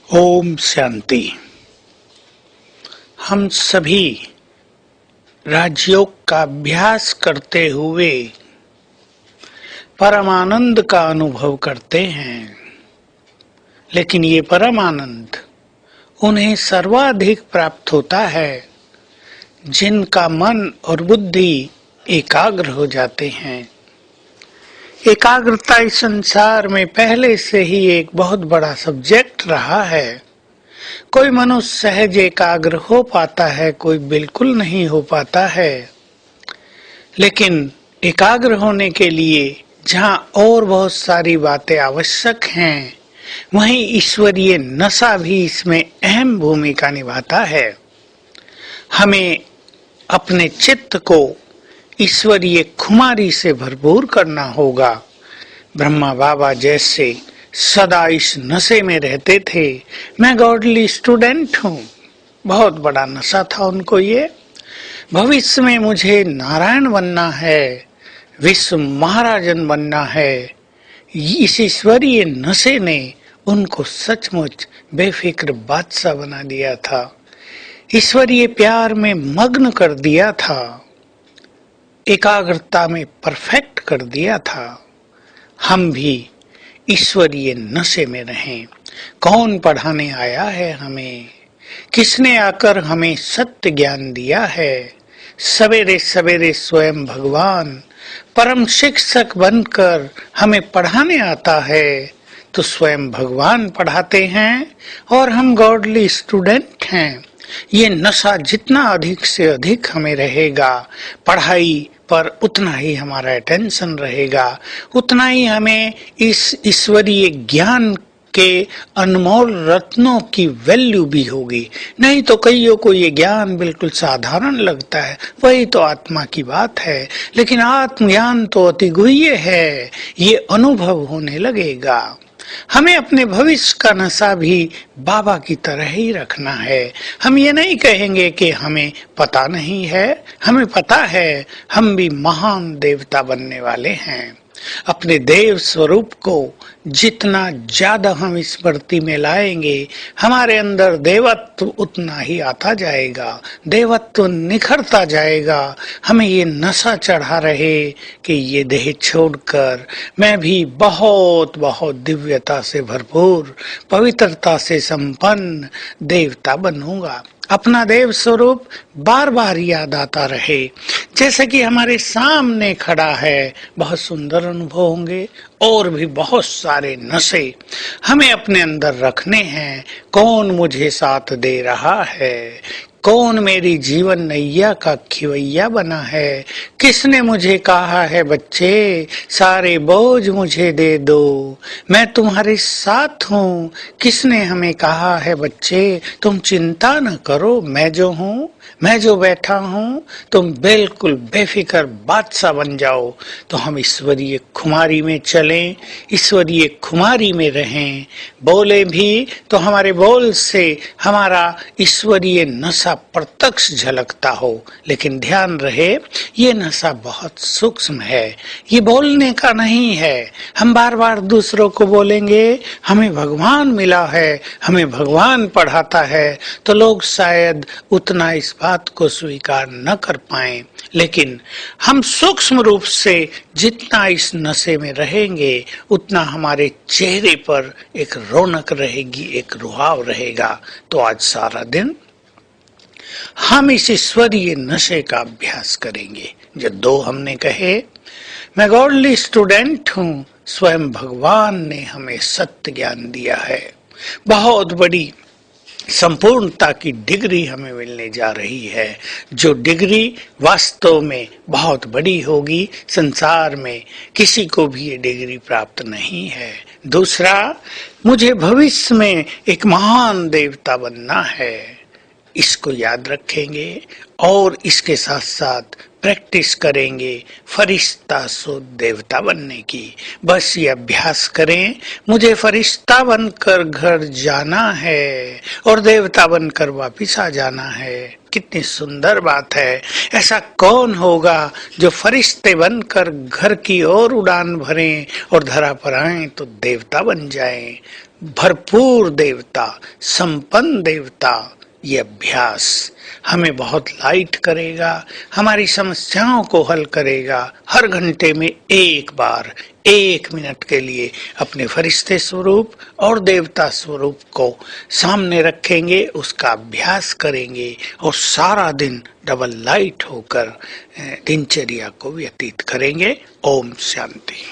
ओम शांति। हम सभी राजयोग का अभ्यास करते हुए परमानंद का अनुभव करते हैं, लेकिन ये परमानंद उन्हें सर्वाधिक प्राप्त होता है जिनका मन और बुद्धि एकाग्र हो जाते हैं। एकाग्रता इस संसार में पहले से ही एक बहुत बड़ा सब्जेक्ट रहा है। कोई मनुष्य सहज एकाग्र हो पाता है, कोई बिल्कुल नहीं हो पाता है। लेकिन एकाग्र होने के लिए जहाँ और बहुत सारी बातें आवश्यक हैं, वहीं ईश्वरीय नशा भी इसमें अहम भूमिका निभाता है। हमें अपने चित्त को ईश्वरीय खुमारी से भरपूर करना होगा। ब्रह्मा बाबा जैसे सदा इस नशे में रहते थे। मैं गॉडली स्टूडेंट हूँ, बहुत बड़ा नशा था उनको ये। भविष्य में मुझे नारायण बनना है, विश्व महाराजन बनना है। इस ईश्वरीय नशे ने उनको सचमुच बेफिक्र बादशाह बना दिया था, ईश्वरीय प्यार में मग्न कर दिया था, एकाग्रता में परफेक्ट कर दिया था। हम भी ईश्वरीय नशे में रहें। कौन पढ़ाने आया है हमें? किसने आकर हमें सत्य ज्ञान दिया है? सवेरे सवेरे स्वयं भगवान परम शिक्षक बनकर हमें पढ़ाने आता है। तो स्वयं भगवान पढ़ाते हैं और हम गॉडली स्टूडेंट हैं। ये नशा जितना अधिक से अधिक हमें रहेगा, पढ़ाई पर उतना ही हमारा अटेंशन रहेगा, उतना ही हमें इस ईश्वरीय ज्ञान के अनमोल रत्नों की वैल्यू भी होगी। नहीं तो कईयों को ये ज्ञान बिल्कुल साधारण लगता है, वही तो आत्मा की बात है। लेकिन आत्मज्ञान तो अति गुह्य है, ये अनुभव होने लगेगा। हमें अपने भविष्य का नशा भी बाबा की तरह ही रखना है। हम ये नहीं कहेंगे कि हमें पता नहीं है, हमें पता है। हम भी महान देवता बनने वाले हैं। अपने देव स्वरूप को जितना ज्यादा हम स्मृति में लाएंगे, हमारे अंदर देवत्व उतना ही आता जाएगा, देवत्व निखरता जाएगा। हमें ये नशा चढ़ा रहे कि ये देह छोड़कर मैं भी बहुत बहुत दिव्यता से भरपूर, पवित्रता से संपन्न देवता बनूंगा। अपना देव स्वरूप बार बार याद आता रहे, जैसे कि हमारे सामने खड़ा है। बहुत सुंदर अनुभव होंगे। और भी बहुत सारे नशे हमें अपने अंदर रखने हैं। कौन मुझे साथ दे रहा है? कौन मेरी जीवन नैया का खिवैया बना है? किसने मुझे कहा है बच्चे सारे बोझ मुझे दे दो, मैं तुम्हारे साथ हूँ? किसने हमें कहा है बच्चे तुम चिंता न करो, मैं जो हूँ, मैं जो बैठा हूँ, तुम बिल्कुल बेफिक्र बादशाह बन जाओ। तो हम ईश्वरीय खुमारी में चलें, ईश्वरीय खुमारी में रहें। बोले भी तो हमारे बोल से हमारा ईश्वरीय नशा प्रत्यक्ष झलकता हो। लेकिन ध्यान रहे, ये नशा बहुत सूक्ष्म है, ये बोलने का नहीं है। हम बार बार दूसरों को बोलेंगे हमें भगवान मिला है, हमें भगवान पढ़ाता है, तो लोग शायद उतना इस बात को स्वीकार न कर पाए। लेकिन हम सूक्ष्म रूप से जितना इस नशे में रहेंगे, उतना हमारे चेहरे पर एक रौनक रहेगी, एक रुहाव रहेगा। तो आज सारा दिन हम इस ईश्वरीय नशे का अभ्यास करेंगे। जो दो हमने कहे, मैं गॉडली स्टूडेंट हूँ, स्वयं भगवान ने हमें सत्य ज्ञान दिया है। बहुत बड़ी संपूर्णता की डिग्री हमें मिलने जा रही है, जो डिग्री वास्तव में बहुत बड़ी होगी। संसार में किसी को भी ये डिग्री प्राप्त नहीं है। दूसरा, मुझे भविष्य में एक महान देवता बनना है, इसको याद रखेंगे और इसके साथ साथ प्रैक्टिस करेंगे फरिश्ता सो देवता बनने की। बस ये अभ्यास करें, मुझे फरिश्ता बनकर घर जाना है और देवता बनकर वापिस आ जाना है। कितनी सुंदर बात है। ऐसा कौन होगा जो फरिश्ते बनकर घर की ओर उड़ान भरें और धरा पर आए तो देवता बन जाएं। भरपूर देवता, संपन्न देवता, ये अभ्यास हमें बहुत लाइट करेगा, हमारी समस्याओं को हल करेगा। हर घंटे में एक बार 1 मिनट के लिए अपने फरिश्ते स्वरूप और देवता स्वरूप को सामने रखेंगे, उसका अभ्यास करेंगे और सारा दिन डबल लाइट होकर दिनचर्या को व्यतीत करेंगे। ओम शांति।